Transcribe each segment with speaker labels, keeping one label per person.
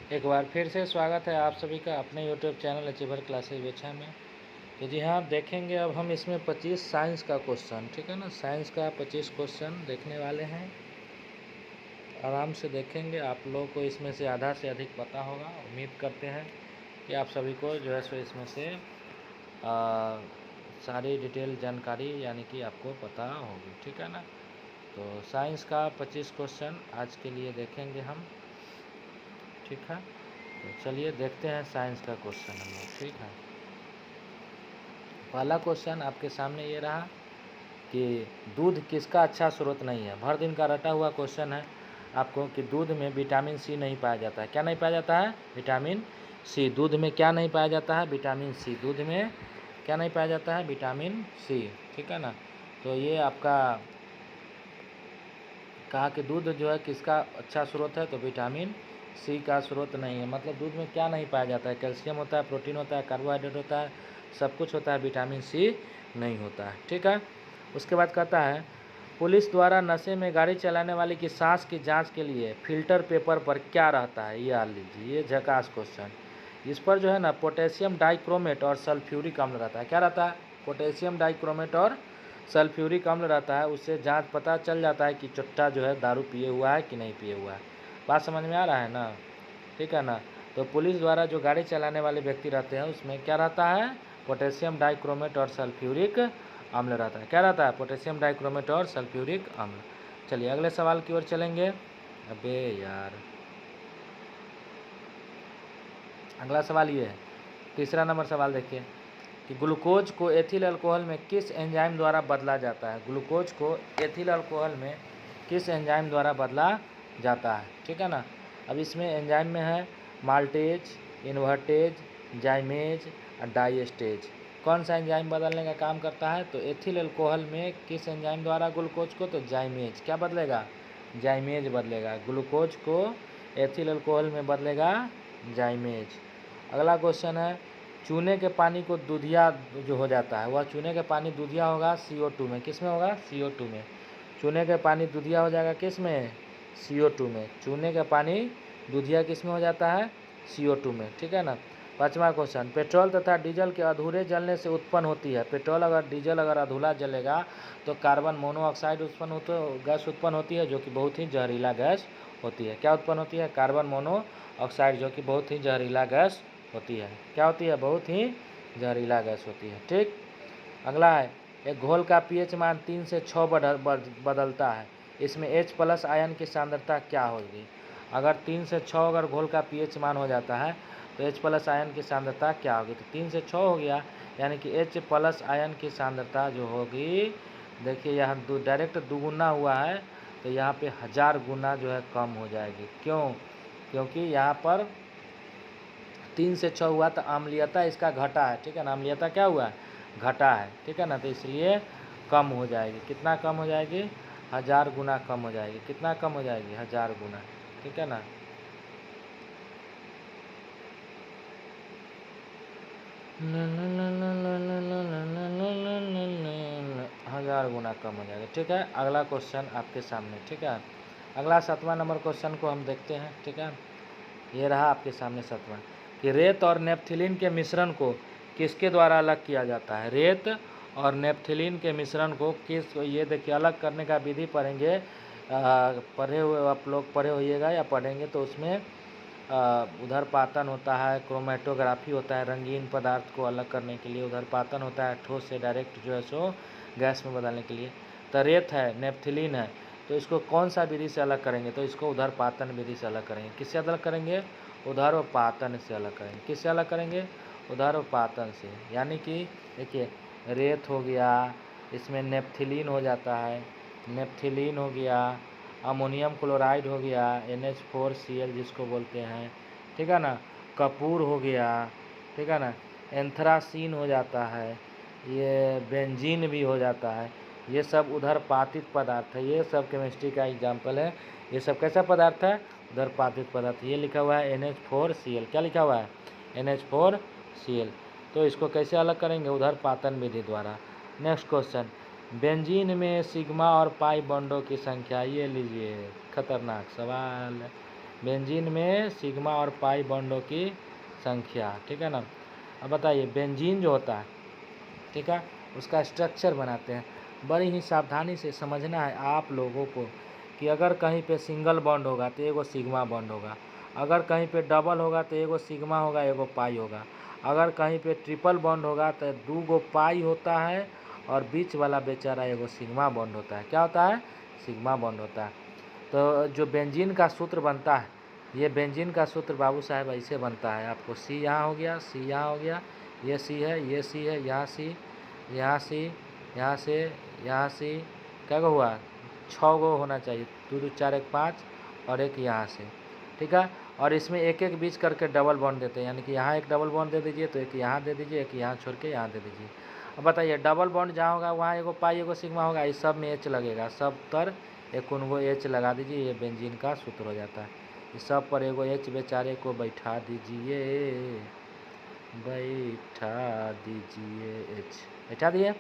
Speaker 1: एक बार फिर से स्वागत है आप सभी का अपने यूट्यूब चैनल अचीवर क्लासेज बेचा में। तो जी हाँ, देखेंगे अब हम इसमें 25 साइंस का क्वेश्चन, ठीक है ना। साइंस का 25 क्वेश्चन देखने वाले हैं, आराम से देखेंगे। आप लोगों को इसमें से आधा से अधिक पता होगा। उम्मीद करते हैं कि आप सभी को जो है सो इसमें से सारी डिटेल जानकारी यानी कि आपको पता होगी, ठीक है ना। तो साइंस का 25 क्वेश्चन आज के लिए देखेंगे हम, ठीक है। तो चलिए देखते हैं साइंस का क्वेश्चन हम लोग, ठीक है। पहला क्वेश्चन आपके सामने ये रहा कि दूध किसका अच्छा स्रोत नहीं है। भर दिन का रटा हुआ क्वेश्चन है आपको कि दूध में विटामिन सी नहीं पाया जाता है। क्या नहीं पाया जाता है? Vitamin C. दूध में क्या नहीं पाया जाता है? Vitamin C. दूध में क्या नहीं पाया जाता है? विटामिन सी, ठीक है ना। तो ये आपका कहा कि दूध जो है किसका अच्छा स्रोत है, तो विटामिन सी का स्रोत नहीं है। मतलब दूध में क्या नहीं पाया जाता है? कैल्शियम होता है, प्रोटीन होता है, कार्बोहाइड्रेट होता है, सब कुछ होता है, विटामिन सी नहीं होता है, ठीक है। उसके बाद कहता है पुलिस द्वारा नशे में गाड़ी चलाने वाले की सांस की जांच के लिए फिल्टर पेपर पर क्या रहता है? ये लीजिए, ये झकास क्वेश्चन। इस पर जो है ना पोटेशियम डाइक्रोमेट और सल्फ्यूरिक अम्ल रहता है। क्या रहता है? पोटेशियम डाइक्रोमेट और सल्फ्यूरिक अम्ल रहता है। उससे जांच पता चल जाता है कि चुट्टा जो है दारू पिए हुआ है कि नहीं पिए हुआ है। बात समझ में आ रहा है ना, ठीक है ना। तो पुलिस द्वारा जो गाड़ी चलाने वाले व्यक्ति रहते हैं उसमें क्या रहता है? पोटेशियम डाइक्रोमेट और सल्फ्यूरिक अम्ल रहता है। क्या रहता है? पोटेशियम डाइक्रोमेट और सल्फ्यूरिक अम्ल। चलिए अगले सवाल की ओर चलेंगे। अबे यार, अगला सवाल ये है, तीसरा नंबर सवाल देखिए कि ग्लूकोज को एथिल अल्कोहल में किस एंजाइम द्वारा बदला जाता है। ग्लूकोज को एथिल अल्कोहल में किस एंजाइम द्वारा बदला जाता है, ठीक है ना। अब इसमें एंजाइम में है माल्टेज, इन्वर्टेज, जाइमेज और डाइएस्टेज। कौन सा एंजाइम बदलने का काम करता है? तो एथिल अल्कोहल में किस एंजाइम द्वारा ग्लूकोज को, तो जाइमेज। क्या बदलेगा? जाइमेज बदलेगा। ग्लूकोज को एथिल अल्कोहल में बदलेगा जाइमेज। अगला क्वेश्चन है चूने के पानी को दूधिया जो हो जाता है, वह चूने के पानी दूधिया होगा CO2 में। किस में होगा? CO2 में। चूने के पानी दूधिया हो जाएगा किस में? CO2 में। चूने का पानी दूधिया किस में हो जाता है? CO2 में, ठीक है ना। पाँचवा क्वेश्चन, पेट्रोल तथा डीजल के अधूरे जलने से उत्पन्न होती है। पेट्रोल अगर डीजल अगर अधूरा जलेगा तो कार्बन मोनोऑक्साइड गैस उत्पन्न होती है, जो कि बहुत ही जहरीला गैस होती है। क्या उत्पन्न होती है? कार्बन मोनोऑक्साइड, जो कि बहुत ही जहरीला गैस होती है। क्या होती है? बहुत ही जहरीला गैस होती है, ठीक। अगला है एक घोल का pH मान 3 से 6 बदलता है। इसमें H+ आयन की सांद्रता क्या होगी? अगर 3 से 6 अगर घोल का pH मान हो जाता है तो H+ आयन की सांद्रता क्या होगी? तो 3 से 6 हो गया, यानी कि H+ आयन की सांद्रता जो होगी, देखिए यहाँ डायरेक्ट दुगुना हुआ है, तो यहाँ पे 1000 गुना जो है कम हो जाएगी। क्यों? क्योंकि यहाँ पर 3 से 6 हुआ तो अम्लीयता इसका घटा है, ठीक है ना। अम्लीयता क्या हुआ है? घटा है, ठीक है ना। तो इसलिए कम हो जाएगी। कितना कम हो जाएगी? 1000 गुना कम हो जाएगी। कितना कम हो जाएगी? 1000 गुना, ठीक है ना। हजार गुना कम हो जाएगा, ठीक है। अगला क्वेश्चन आपके सामने, ठीक है। अगला 7वां नंबर क्वेश्चन को हम देखते हैं, ठीक है। ये रहा आपके सामने 7वां कि रेत और नेप्थिलीन के मिश्रण को किसके द्वारा अलग किया जाता है। रेत और नेप्थिलीन के मिश्रण को ये देखिए अलग करने का विधि पढ़ेंगे। पढ़े हुए आप लोग पढ़े होइएगा या पढ़ेंगे तो उसमें उधर पातन होता है, क्रोमेटोग्राफी होता है, रंगीन पदार्थ को अलग करने के लिए। उधर पातन होता है, ठोस से डायरेक्ट जो है सो गैस में बदलने के लिए। तो रेत है, नेप्थिलीन है, तो इसको कौन सा विधि से अलग करेंगे? तो इसको उधर पातन विधि से अलग करेंगे। किससे अलग करेंगे? उधर पातन से अलग करेंगे। किससे अलग करेंगे? उधर पातन से। यानी कि देखिए रेत हो गया, इसमें नेप्थिलीन हो जाता है, नेप्थिलीन हो गया, अमोनियम क्लोराइड हो गया, NH4Cl जिसको बोलते हैं, ठीक है ना। कपूर हो गया, ठीक है ना। एंथ्रासीन हो जाता है, ये बेंजीन भी हो जाता है। ये सब उधर पातित पदार्थ है। ये सब केमिस्ट्री का एग्जाम्पल है। ये सब कैसा पदार्थ है? उधर पातित पदार्थ। ये लिखा हुआ है NH4Cl। क्या लिखा हुआ है? NH4Cl। तो इसको कैसे अलग करेंगे? उधर पातन विधि द्वारा। नेक्स्ट क्वेश्चन, बेंजीन में सिग्मा और पाई बॉन्डों की संख्या। ये लीजिए खतरनाक सवाल। बेंजीन में सिग्मा और पाई बॉन्डों की संख्या, ठीक है ना। अब बताइए बेंजीन जो होता है, ठीक है, उसका स्ट्रक्चर बनाते हैं। बड़ी ही सावधानी से समझना है आप लोगों को कि अगर कहीं पे सिंगल बॉन्ड होगा तो एगो सिग्मा बॉन्ड होगा, अगर कहीं पे डबल होगा तो एगो सिग्मा होगा, एगो पाई होगा, अगर कहीं पे ट्रिपल बॉन्ड होगा तो 2 गो पाई होता है और बीच वाला बेचारा एगो सिग्मा बॉन्ड होता है। क्या होता है? सिग्मा बॉन्ड होता है। तो जो बेंजीन का सूत्र बनता है, ये बेंजीन का सूत्र बाबू साहब ऐसे बनता है। आपको सी यहाँ हो गया, सी यहाँ हो गया, ये सी है, ये सी है, यहाँ सी, यहाँ सी, यहाँ से, यहाँ सी, क्या गो हुआ? 6 गो होना चाहिए, 2 2 4 1 5 और एक यहाँ से, ठीक है। और इसमें एक एक बीच करके डबल बॉन्ड देते हैं, यानी कि यहाँ एक डबल बॉन्ड दे दीजिए तो एक यहाँ दे दीजिए, एक यहाँ छोड़ के यहाँ दे दीजिए। अब बताइए डबल बॉन्ड जहाँ होगा वहाँ एगो पाई एगो सिग्मा होगा, इस सब में एच लगेगा, सब पर एक उनको एच लगा दीजिए, ये बेंजीन का सूत्र हो जाता है। इस सब पर एगो एच बेचारे को बैठा दीजिए, बैठा दीजिए, एच बैठा दिए।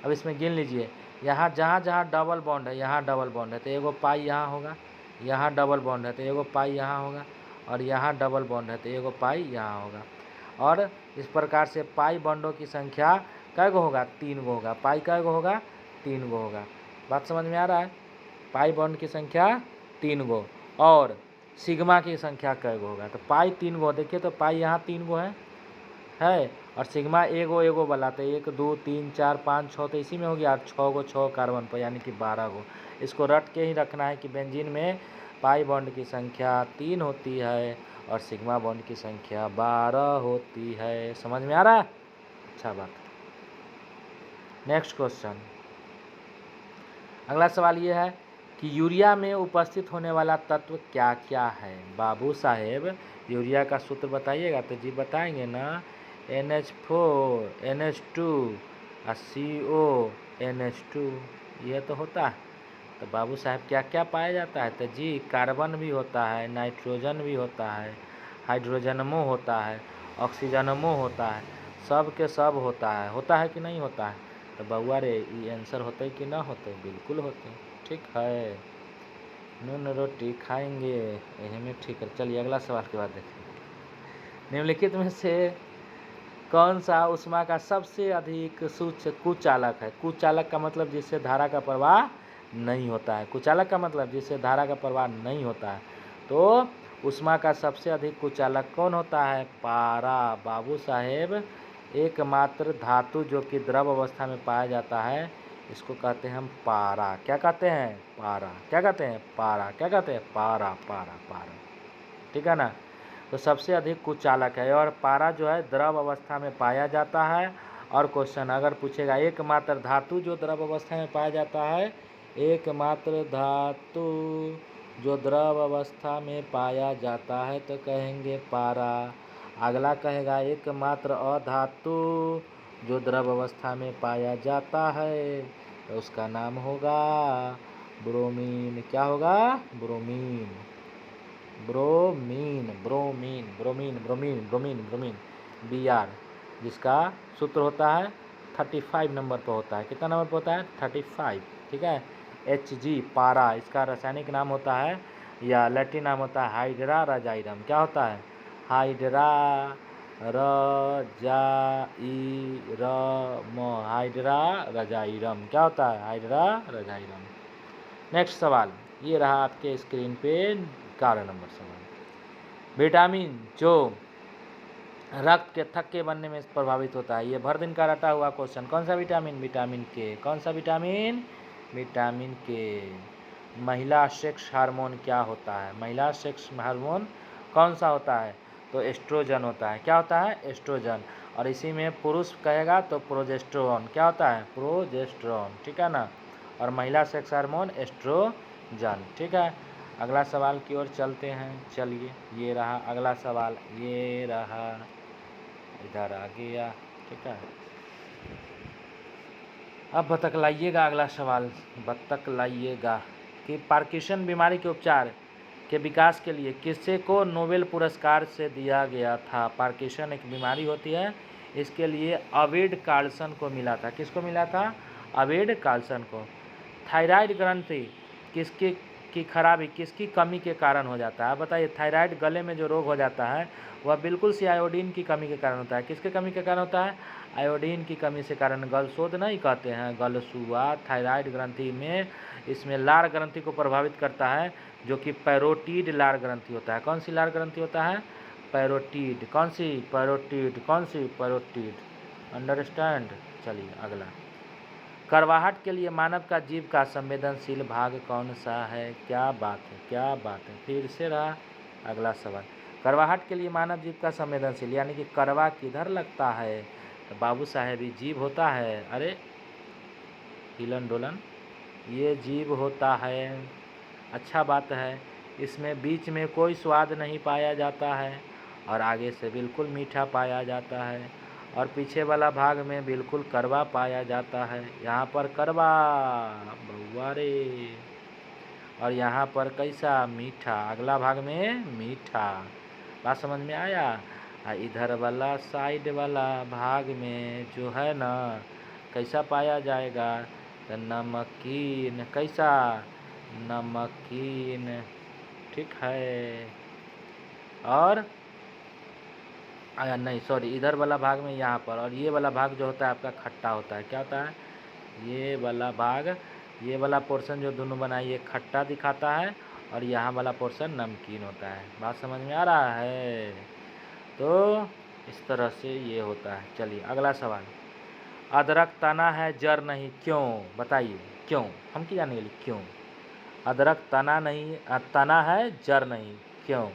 Speaker 1: अब इसमें गिन लीजिए, यहाँ जहाँ जहाँ डबल बॉन्ड है यहाँ डबल बॉन्ड है तो एगो पाई यहाँ होगा, यहाँ डबल बॉन्ड है तो एगो पाई यहाँ होगा, और यहाँ डबल बॉन्ड है तो एगो पाई यहाँ होगा। और इस प्रकार से पाई बॉन्डों की संख्या कै गो होगा? 3 गो होगा। पाई कै गो होगा? 3 गो होगा। बात समझ में आ रहा है? पाई बॉन्ड की संख्या 3 गो और सिग्मा की संख्या कै गो होगा? तो पाई 3 गो, देखिए तो पाई यहाँ 3 गो है और सिग्मा एगो एगो वाला तो 1 2 3 4 5 6 तो इसी में हो गया, और 6 गो 6 कार्बन पर, यानी कि 12 गो। इसको रट के ही रखना है कि बेंजीन में पाई बॉन्ड की संख्या 3 होती है और सिग्मा बॉन्ड की संख्या 12 होती है। समझ में आ रहा है? अच्छा बात। नेक्स्ट क्वेश्चन, अगला सवाल ये है कि यूरिया में उपस्थित होने वाला तत्व क्या क्या है? बाबू साहेब यूरिया का सूत्र बताइएगा तो जी बताएंगे ना, NH4 NH2 और CO NH2, ये तो होता है। तो बाबू साहब क्या क्या पाया जाता है? तो जी कार्बन भी होता है, नाइट्रोजन भी होता है, हाइड्रोजनमो होता है, ऑक्सीजनमो होता है, सब के सब होता है कि नहीं होता है? तो बउआ रे ये आंसर होते कि ना होते? बिल्कुल होते, ठीक है। नून रोटी खाएंगे यही में, ठीक है। चलिए अगला सवाल के बाद देखें। निम्नलिखित में से कौन सा ऊष्मा का सबसे अधिक कुचालक है? कुचालक का मतलब जिससे धारा का प्रवाह नहीं होता है, कुचालक का मतलब जिससे धारा का प्रवाह नहीं होता है। तो ऊष्मा का सबसे अधिक कुचालक कौन होता है? पारा। बाबू साहेब एकमात्र धातु जो कि द्रव अवस्था में पाया जाता है इसको कहते हैं हम पारा। क्या कहते हैं? पारा। क्या कहते हैं? पारा। क्या कहते हैं? पारा, पारा, पारा, ठीक है ना। तो सबसे अधिक कुचालक है और पारा जो है द्रव अवस्था में पाया जाता है। और क्वेश्चन अगर पूछेगा एकमात्र धातु जो द्रव अवस्था में पाया जाता है, एकमात्र धातु जो द्रव अवस्था में पाया जाता है तो कहेंगे पारा। अगला कहेगा एकमात्र अधातु जो द्रव अवस्था में पाया जाता है तो उसका नाम होगा ब्रोमीन। क्या होगा? Bromine, bromine, bromine, bromine, bromine, bromine, bromine, Br, जिसका सूत्र होता है 35 नंबर पर होता है। कितना नंबर पर होता है? 35, ठीक है। Hg पारा, इसका रासायनिक नाम होता है या लैटिन नाम होता है हाइड्रा रजाइरम। क्या होता है? हाइड्रा रजाइरम, हाइड्रा रजाइरम। क्या होता है? हाइड्रा रजाइरम। नेक्स्ट सवाल ये रहा आपके स्क्रीन पे, 11 नंबर सवाल। विटामिन जो रक्त के थक्के बनने में प्रभावित होता है, ये भर दिन का रटा हुआ क्वेश्चन। कौन सा विटामिन? विटामिन के। कौन सा विटामिन? विटामिन के। महिला सेक्स हार्मोन क्या होता है? महिला सेक्स हार्मोन कौन सा होता है? तो एस्ट्रोजन होता है। क्या होता है? एस्ट्रोजन। और इसी में पुरुष कहेगा तो प्रोजेस्टेरोन। क्या होता है? प्रोजेस्टेरोन, ठीक है ना। और महिला सेक्स हार्मोन एस्ट्रोजन, ठीक है। अगला सवाल की ओर चलते हैं। चलिए ये रहा अगला सवाल, ये रहा, इधर आ गया, ठीक है। अब बतलाइएगा अगला सवाल, बतलाइएगा कि पार्किंसन बीमारी के उपचार के विकास के लिए किसे को नोबेल पुरस्कार से दिया गया था? पार्किंसन एक बीमारी होती है, इसके लिए अवेड कार्लसन को मिला था। किसको मिला था? अवेड कार्लसन को। थायराइड ग्रंथि किसके की खराबी किसकी कमी के कारण हो जाता है? बताइए। थायराइड गले में जो रोग हो जाता है वह बिल्कुल सी आयोडीन की कमी के कारण होता है। किसके कमी के कारण होता है? आयोडीन की कमी से कारण। गलशोध नहीं कहते हैं, गलसुआ थायराइड ग्रंथि में, इसमें लार ग्रंथि को प्रभावित करता है, जो कि पैरोटीड लार ग्रंथि होता है। कौन सी लार ग्रंथि होता है? पैरोटीड। कौन सी? पैरोटीड। कौन सी? पैरोटीड। अंडरस्टैंड। चलिए अगला। करवाहट के लिए मानव का जीभ का संवेदनशील भाग कौन सा है? क्या बात है, क्या बात है। फिर से रहा अगला सवाल। करवाहट के लिए मानव जीभ का संवेदनशील, यानी कि करवा किधर लगता है? तो बाबू साहेब, ये जीभ होता है। अरे हिलन डोलन, ये जीभ होता है। अच्छा बात है। इसमें बीच में कोई स्वाद नहीं पाया जाता है और आगे से बिल्कुल मीठा पाया जाता है, और पीछे वाला भाग में बिल्कुल कड़वा पाया जाता है। यहाँ पर कड़वा बउआ रे, और यहाँ पर कैसा? मीठा। अगला भाग में मीठा। बात समझ में आया? इधर वाला साइड वाला भाग में जो है ना, कैसा पाया जाएगा? तो नमकीन। कैसा? नमकीन। ठीक है। और नहीं सॉरी, इधर वाला भाग में यहाँ पर, और ये वाला भाग जो होता है आपका खट्टा होता है। क्या होता है? ये वाला भाग, ये वाला पोर्शन जो दोनों बना है ये खट्टा दिखाता है, और यहाँ वाला पोर्शन नमकीन होता है। बात समझ में आ रहा है? तो इस तरह से ये होता है। चलिए अगला सवाल। अदरक तना है जड़ नहीं, क्यों? बताइए क्यों। हम क्या जाने के लिए क्यों? अदरक तना नहीं, तना है जड़ नहीं, क्यों?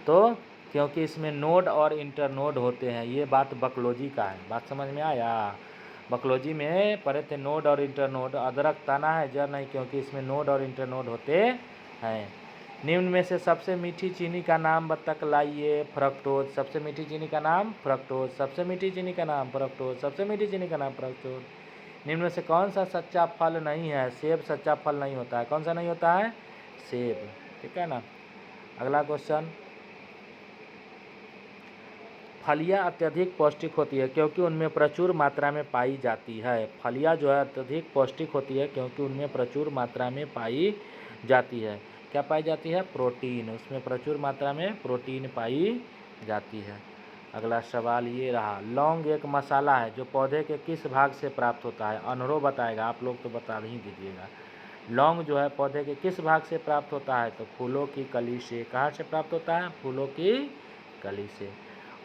Speaker 1: तो क्योंकि इसमें नोड और इंटरनोड होते हैं। ये बात बकलॉजी का है। बात समझ में आया? बकलॉजी में पढ़े थे नोड और इंटरनोड। अदरक तना है जड़ नहीं क्योंकि इसमें नोड और इंटरनोड होते हैं। निम्न में से सबसे मीठी चीनी का नाम बतलाइए। फ्रक्टोज। सबसे मीठी चीनी का नाम फ्रक्टोज। सबसे मीठी चीनी का नाम फ्रक्टोज। सबसे मीठी चीनी का नाम फ्रक्टोज। निम्न में से कौन सा सच्चा फल नहीं है? सेब सच्चा फल नहीं होता है। कौन सा नहीं होता है? सेब। ठीक है ना। अगला क्वेश्चन। फलियां अत्यधिक पौष्टिक होती है क्योंकि उनमें प्रचुर मात्रा में पाई जाती है। फलियां जो है अत्यधिक पौष्टिक होती है क्योंकि उनमें प्रचुर मात्रा में पाई जाती है। क्या पाई जाती है? प्रोटीन। उसमें प्रचुर मात्रा में प्रोटीन पाई जाती है। अगला सवाल ये रहा। लौंग एक मसाला है जो पौधे के किस भाग से प्राप्त होता है? अनहरो बताएगा, आप लोग तो बता ही दीजिएगा। लौंग जो है पौधे के किस भाग से प्राप्त होता है? तो फूलों की कली से। कहाँ से प्राप्त होता है? फूलों की कली से।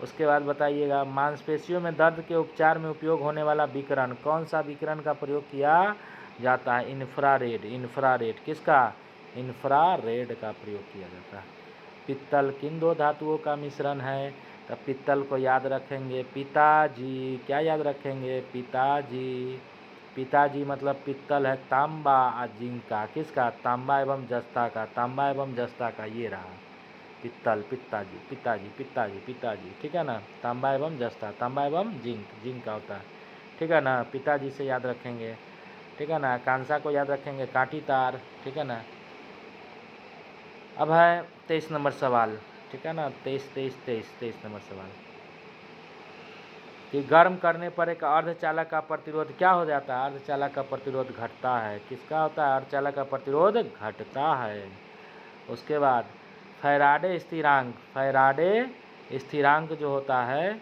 Speaker 1: उसके बाद बताइएगा, मांसपेशियों में दर्द के उपचार में उपयोग होने वाला विकिरण, कौन सा विकिरण का प्रयोग किया जाता है? इंफ्रारेड। इंफ्रारेड। किसका? इंफ्रारेड का प्रयोग किया जाता है। पित्तल किन दो धातुओं का मिश्रण है? तो पित्तल को याद रखेंगे पिताजी। क्या याद रखेंगे? पिताजी। पिताजी मतलब पित्तल है तांबा और जिंक का। किसका? तांबा एवं जस्ता का। तांबा एवं जस्ता का। ये रहा पित्तल, पिताजी, पिताजी, पिताजी, पिताजी। ठीक है ना। तांबा एवं जस्ता, तांबा एवं जिंक, जिंक का होता है। ठीक है ना। पिताजी से याद रखेंगे। ठीक है ना। कांसा को याद रखेंगे कांटी तार। ठीक है ना। अब है 23 नंबर सवाल। ठीक है ना। 23 नंबर सवाल कि गर्म करने पर एक अर्धचालक का प्रतिरोध क्या हो जाता है? अर्धचालक का प्रतिरोध घटता है। किसका होता है? अर्धचालक का प्रतिरोध घटता है। उसके बाद फैराडे स्थिरांक। फैराडे स्थिरांक जो होता है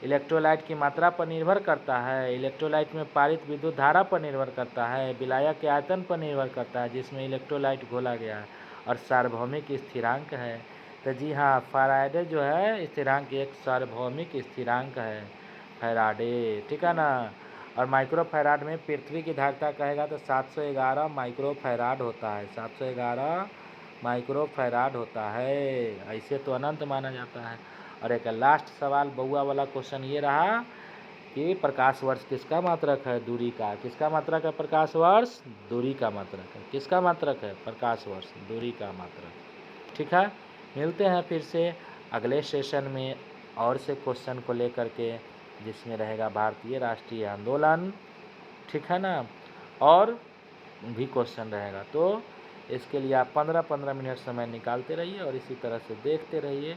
Speaker 1: इलेक्ट्रोलाइट की मात्रा पर निर्भर करता है, इलेक्ट्रोलाइट में पारित विद्युत धारा पर निर्भर करता है, विलायक के आयतन पर निर्भर करता है जिसमें इलेक्ट्रोलाइट घोला गया है, और सार्वभौमिक स्थिरांक है। तो जी हाँ, फैराडे जो है स्थिरांक एक सार्वभौमिक स्थिरांक है फैराडे। ठीक है ना। और माइक्रो फैराड में पृथ्वी की धारिता कहेगा तो 711 माइक्रो फैराड होता है। 711 माइक्रो फैराड होता है। ऐसे तो अनंत माना जाता है। और एक लास्ट सवाल बउआ वाला क्वेश्चन ये रहा कि प्रकाश वर्ष किसका मात्रक है? दूरी का। किसका मात्रक है? प्रकाश वर्ष दूरी का मात्रक है। किसका मात्रक है? प्रकाश वर्ष दूरी का मात्रक। ठीक है। मिलते हैं फिर से अगले सेशन में और से क्वेश्चन को लेकर के, जिसमें रहेगा भारतीय राष्ट्रीय आंदोलन। ठीक है ना। और भी क्वेश्चन रहेगा। तो इसके लिए आप 15-15 मिनट समय निकालते रहिए और इसी तरह से देखते रहिए।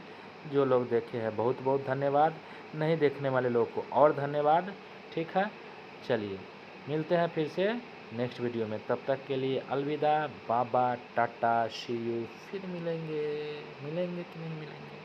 Speaker 1: जो लोग देखे हैं बहुत बहुत धन्यवाद, नहीं देखने वाले लोग को और धन्यवाद। ठीक है। चलिए मिलते हैं फिर से नेक्स्ट वीडियो में। तब तक के लिए अलविदा, बाबा टाटा, सी यू। फिर मिलेंगे कि नहीं मिलेंगे।